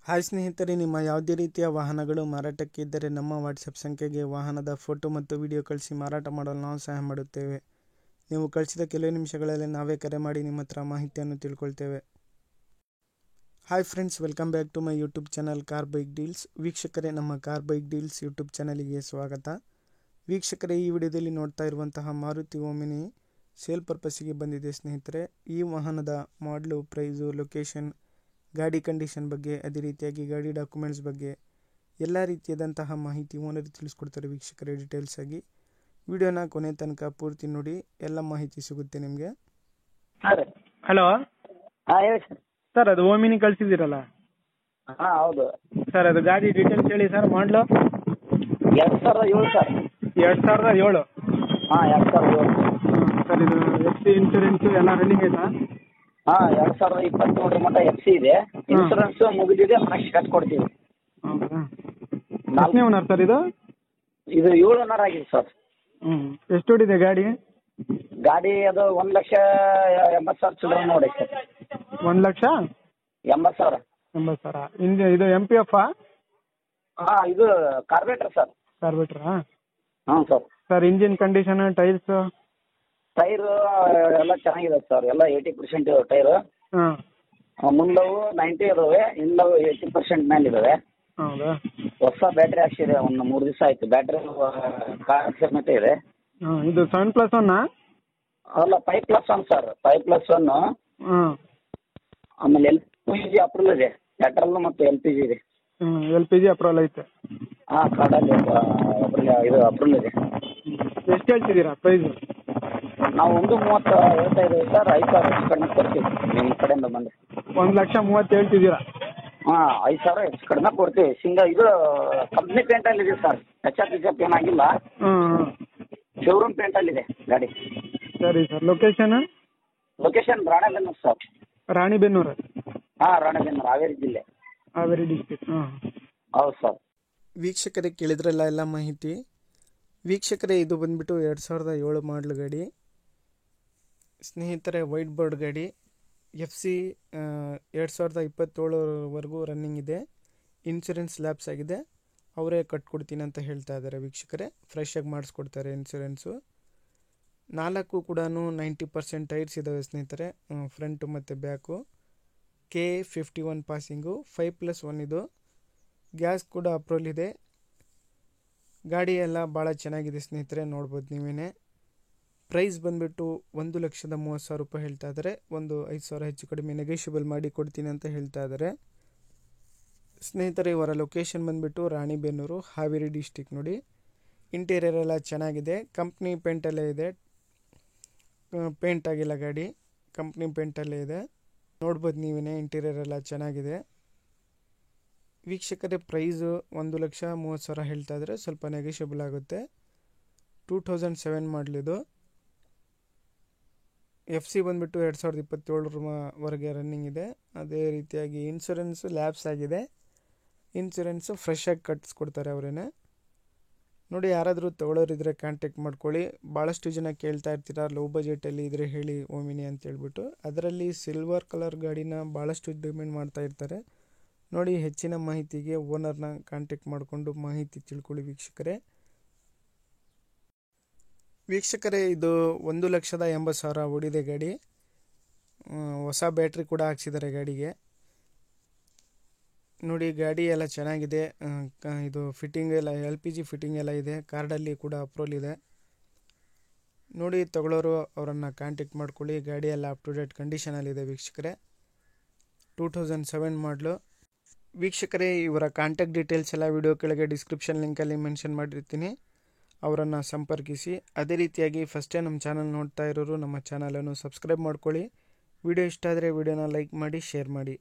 Hi ಸ್ನೇಹಿತರೆ, ನಿಮ್ಮ ಯಾವುದೇ ರೀತಿಯ ವಾಹನಗಳು ಮಾರಾಟಕ್ಕೆ ಇದ್ದರೆ ನಮ್ಮ ವಾಟ್ಸಪ್ ಸಂಖ್ಯೆಗೆ ವಾಹನದ ಫೋಟೋ ಮತ್ತು ವಿಡಿಯೋ ಕಳಿಸಿ ಮಾರಾಟ ಮಾಡಲು ನಾವು ಸಹಾಯ ಮಾಡುತ್ತೇವೆ. ನೀವು ಕಳಿಸಿದ ಕೆಲವು ನಿಮಿಷಗಳಲ್ಲಿ ನಾವೇ ಕರೆ ಮಾಡಿ ನಿಮ್ಮ ಹತ್ರ ಮಾಹಿತಿಯನ್ನು ತಿಳ್ಕೊಳ್ತೇವೆ. Hi friends, welcome back to my YouTube channel car bike deals. ವೀಕ್ಷಕರೇ, ನಮ್ಮ ಕಾರ್ ಬೈಕ್ ಡೀಲ್ಸ್ ಯೂಟ್ಯೂಬ್ ಚಾನಲಿಗೆ ಸ್ವಾಗತ. ವೀಕ್ಷಕರೇ, ಈ ವಿಡಿಯೋದಲ್ಲಿ ನೋಡ್ತಾ ಇರುವಂತಹ ಮಾರುತಿ ಓಮಿನಿ ಸೇಲ್ ಪರ್ಪಸ್ಸಿಗೆ ಬಂದಿದೆ ಸ್ನೇಹಿತರೆ. ಈ ವಾಹನದ ಮಾಡಲು, ಪ್ರೈಸು, ಲೊಕೇಶನ್, ಗಾಡಿ ಕಂಡೀಷನ್ ಬಗ್ಗೆ, ಅದೇ ರೀತಿಯಾಗಿ ಗಾಡಿ ಡಾಕ್ಯುಮೆಂಟ್ಸ್ ಬಗ್ಗೆ ಎಲ್ಲ ರೀತಿಯಾದಂತಹ ಮಾಹಿತಿ ಓನರ್ ತಿಳಿಸ್ಕೊಡ್ತಾರೆ ವೀಕ್ಷಕರೇ. ಡೀಟೇಲ್ಸ್ ಆಗಿ ವಿಡಿಯೋನ ಕೊನೆ ತನಕ ಪೂರ್ತಿ ನೋಡಿ, ಎಲ್ಲ ಮಾಹಿತಿ ಸಿಗುತ್ತೆ ನಿಮಗೆ. ಹಲೋ ಹೇಳಿ ಸರ್. ಸರ್, ಅದು ಓಮಿನಿ ಕಳಿಸಿದ್ದೀರಲ್ಲ ಹೌದು ಸರ್, ಅದು ಗಾಡಿ ಡೀಟೇಲ್ಸ್ ಹೇಳಿ ಸರ್. ಮಾಡಲು 2007 ಸರ್. 2007. 2007 ಸರ್, ಇದು ಎಫ್ ಸಿ ಇನ್ಶೂರೆನ್ಸ್ ಎಲ್ಲ ರನ್ನಿಂಗ್ ಆಯ್ತಾ? 2023 ಮಟ್ಟ FC ಇದೆ. ಇನ್ಶೂರೆನ್ಸ್ ಮುಗಿದಿದೆ, ಫ್ರೆಶ್ ಕಟ್ಕೊಡ್ತೀವಿ. ಹೌದಾ? ಎಷ್ಟನೇ ಓನರ್ ಸರ್ ಇದು? ಇದು 7 ಓನರ್ ಆಗಿದೆ ಸರ್. ಎಷ್ಟು ಓಡಿದೆ ಗಾಡಿ? ಅದು 1,80,000 ಚಿಲ್ಲರೆ ನೋಡಿ ಸರ್. 1,80,000. 80,000. ಇದು MPF? ಇದು ಕಾರ್ಬೇಟರ್ ಸರ್. ಕಾರ್ಬೇಟ್ರಾ? ಹ್ಞೂ sir. Sir, engine condition, tyres? Tyre ಎಲ್ಲ ಚೆನ್ನಾಗಿದೆ ಸರ್. ಎಲ್ಲ 80% ಟೈರ್. ಮುಂದವು 90 ಇದಾವೆ, ಹಿಂದವು 80% ಮೇಲೆ ಇದಾವೆ. ಹೌದಾ? ಹೊಸ ಬ್ಯಾಟ್ರಿ ಹಾಕ್ಸಿದೆ, ಒಂದು 3 ದಿವಸ ಆಯ್ತು. ಬ್ಯಾಟ್ರಿ ಸಮೇತ ಇದೆ. ಇದು 7+1? ಅಲ್ಲ, 5+1 ಸರ್. 5+1. ಆಮೇಲೆ LPG ಅಪ್ರೂವಲ್ ಇದೆ. ಪೆಟ್ರೋಲ್ ಮತ್ತು LPG ಇದೆ. LPG ಅಪ್ರೂವಲ್ ಐತೆ? ಕಾರ್ಡಲ್ಲಿ ಇದು ಅಪ್ರೂವಲ್ ಇದೆ. ಎಷ್ಟು ಹೇಳ್ತಿದ್ದೀರಾ ಪ್ರೈಸು? ನಾವು 1,30,000 ಹೇಳ್ತಾ ಇದ್ದೀವಿ ಸರ್. 5,000 ಹೆಚ್ಚು ಕಡಿಮೆ ಕೊಡ್ತೀವಿ ನಿಮ್ಮ ಕಡೆಯಿಂದ ಬಂದರೆ. 1,30,000 ಹೇಳ್ತಿದ್ದೀರಾ? 5,000 ಹೆಚ್ಚು ಕಡಿಮೆ ಕೊಡ್ತೀವಿ. ಇದು ಕಂಪ್ನಿ ಪೇಂಟಲ್ಲಿ ಇದೆ ಸರ್. HF ಏನಾಗಿಲ್ಲ. ಶೋರೂಮ್ ಪೇಂಟಲ್ಲಿದೆ ಗಾಡಿ. ಸರಿ sir. Location Ranebennur sir. Ranebennur? Ranebennur, Haveri ಜಿಲ್ಲೆ. ಹಾವೇರಿ ಡಿಸ್ಟ್ರಿಕ್ಟ್. ಹೌದು ಸರ್. ವೀಕ್ಷಕರೇ, ಕೇಳಿದ್ರಲ್ಲ ಎಲ್ಲ ಮಾಹಿತಿ. ವೀಕ್ಷಕರೇ, ಇದು ಬಂದ್ಬಿಟ್ಟು 2007 ಮಾಡಲ್ ಗಾಡಿ ಸ್ನೇಹಿತರೆ. ವೈಟ್ ಬೋರ್ಡ್ ಗಾಡಿ. FC 2027ವರೆಗೂ ರನ್ನಿಂಗ್ ಇದೆ. ಇನ್ಶೂರೆನ್ಸ್ ಲ್ಯಾಪ್ಸ್ ಆಗಿದೆ. ಅವರೇ ಕಟ್ಕೊಡ್ತೀನಿ ಅಂತ ಹೇಳ್ತಾ ಇದ್ದಾರೆ ವೀಕ್ಷಕರೇ. ಫ್ರೆಶ್ ಆಗಿ ಮಾಡಿಸ್ಕೊಡ್ತಾರೆ ಇನ್ಶೂರೆನ್ಸು. 4 ಕೂಡ 90% ಟೈರ್ಸ್ ಇದ್ದಾವೆ ಸ್ನೇಹಿತರೆ, ಫ್ರಂಟು ಮತ್ತು ಬ್ಯಾಕು. K51 passing. 5+1 ಇದು. ಗ್ಯಾಸ್ ಕೂಡ ಅಪ್ರೂವಲ್ ಇದೆ. ಗಾಡಿ ಎಲ್ಲ ಭಾಳ ಚೆನ್ನಾಗಿದೆ ಸ್ನೇಹಿತರೆ, ನೋಡ್ಬೋದು ನೀವೇ. ಪ್ರೈಸ್ ಬಂದುಬಿಟ್ಟು 1,30,30,000 ರೂಪಾಯಿ ಹೇಳ್ತಾ ಇದ್ದಾರೆ. ಒಂದು 5,000 ಹೆಚ್ಚು ಕಡಿಮೆ ನೆಗೋಷಿಯಬಲ್ ಮಾಡಿ ಕೊಡ್ತೀನಿ ಅಂತ ಹೇಳ್ತಾ ಇದ್ದಾರೆ ಸ್ನೇಹಿತರೆ. ಇವರ ಲೊಕೇಶನ್ ಬಂದುಬಿಟ್ಟು ರಾಣಿಬೆನ್ನೂರು, ಹಾವೇರಿ ಡಿಸ್ಟಿಕ್. ನೋಡಿ, ಇಂಟೀರಿಯರ್ ಎಲ್ಲ ಚೆನ್ನಾಗಿದೆ. ಕಂಪ್ನಿ ಪೇಂಟಲ್ಲೇ ಇದೆ, ಪೇಂಟ್ ಆಗಿಲ್ಲ ಗಾಡಿ. ಕಂಪ್ನಿ ಪೇಂಟಲ್ಲೇ ಇದೆ, ನೋಡ್ಬೋದು ನೀವೇ. ಇಂಟೀರಿಯರ್ ಎಲ್ಲ ಚೆನ್ನಾಗಿದೆ ವೀಕ್ಷಕರೇ. ಪ್ರೈಸು 1,30,30,000 ಹೇಳ್ತಾ ಇದ್ದಾರೆ. ಸ್ವಲ್ಪ ನೆಗೋಷಿಯಬಲ್ ಆಗುತ್ತೆ. 2007 ಮಾಡಲಿದು. FC ಬಂದುಬಿಟ್ಟು 2027ವರೆಗೆ ರನ್ನಿಂಗ್ ಇದೆ. ಅದೇ ರೀತಿಯಾಗಿ ಇನ್ಶೂರೆನ್ಸು ಲ್ಯಾಪ್ಸ್ ಆಗಿದೆ. ಇನ್ಶೂರೆನ್ಸು ಫ್ರೆಶ್ ಆಗಿ ಕಟ್ಸ್ಕೊಡ್ತಾರೆ ಅವರೇನೆ. ನೋಡಿ, ಯಾರಾದರೂ ತೊಗೊಳೋರಿದ್ರೆ ಕಾಂಟ್ಯಾಕ್ಟ್ ಮಾಡ್ಕೊಳ್ಳಿ. ಭಾಳಷ್ಟು ಜನ ಕೇಳ್ತಾ ಇರ್ತೀರ, ಲೋ ಬಜೆಟಲ್ಲಿ ಇದ್ರೆ ಹೇಳಿ ಓಮಿನಿ ಅಂತ ಹೇಳ್ಬಿಟ್ಟು. ಅದರಲ್ಲಿ ಸಿಲ್ವರ್ ಕಲರ್ ಗಾಡಿನ ಭಾಳಷ್ಟು ಡಿಮ್ಯಾಂಡ್ ಮಾಡ್ತಾ ಇರ್ತಾರೆ. ನೋಡಿ, ಹೆಚ್ಚಿನ ಮಾಹಿತಿಗೆ ಓನರ್ನ ಕಾಂಟ್ಯಾಕ್ಟ್ ಮಾಡಿಕೊಂಡು ಮಾಹಿತಿ ತಿಳ್ಕೊಳ್ಳಿ ವೀಕ್ಷಕರೇ. ಇದು 1,80,000 ಓಡಿದೆ ಗಾಡಿ. ಹೊಸ ಬ್ಯಾಟ್ರಿ ಕೂಡ ಹಾಕ್ಸಿದ್ದಾರೆ ಗಾಡಿಗೆ. ನೋಡಿ, ಗಾಡಿ ಎಲ್ಲ ಚೆನ್ನಾಗಿದೆ. ಇದು ಫಿಟ್ಟಿಂಗ್ ಎಲ್ಲ LPG ಫಿಟ್ಟಿಂಗ್ ಎಲ್ಲ ಇದೆ. ಕಾರ್ಡಲ್ಲಿ ಕೂಡ ಅಪ್ರೂವಲ್ ಇದೆ. ನೋಡಿ, ತಗೊಳ್ಳೋರು ಅವರನ್ನು ಕಾಂಟ್ಯಾಕ್ಟ್ ಮಾಡ್ಕೊಳ್ಳಿ. ಗಾಡಿ ಎಲ್ಲ ಅಪ್ ಟು ಡೇಟ್ ಕಂಡೀಷನಲ್ಲಿದೆ ವೀಕ್ಷಕರೇ. 2007 ಮಾಡಲು ವೀಕ್ಷಕರೇ. ಇವರ ಕಾಂಟ್ಯಾಕ್ಟ್ ಡೀಟೇಲ್ಸ್ ಎಲ್ಲ ವಿಡಿಯೋ ಕೆಳಗೆ ಡಿಸ್ಕ್ರಿಪ್ಷನ್ ಲಿಂಕಲ್ಲಿ ಮೆನ್ಷನ್ ಮಾಡಿರ್ತೀನಿ, ಅವರನ್ನು ಸಂಪರ್ಕಿಸಿ. ಅದೇ ರೀತಿಯಾಗಿ ಫಸ್ಟ್ ಟೈಮ್ ನಮ್ಮ ಚಾನಲ್ ನೋಡ್ತಾ ಇರೋರು ನಮ್ಮ ಚಾನಲನ್ನು ಸಬ್ಸ್ಕ್ರೈಬ್ ಮಾಡ್ಕೊಳ್ಳಿ. ವಿಡಿಯೋ ಇಷ್ಟ ಆದರೆ ವಿಡಿಯೋನ ಲೈಕ್ ಮಾಡಿ, ಶೇರ್ ಮಾಡಿ.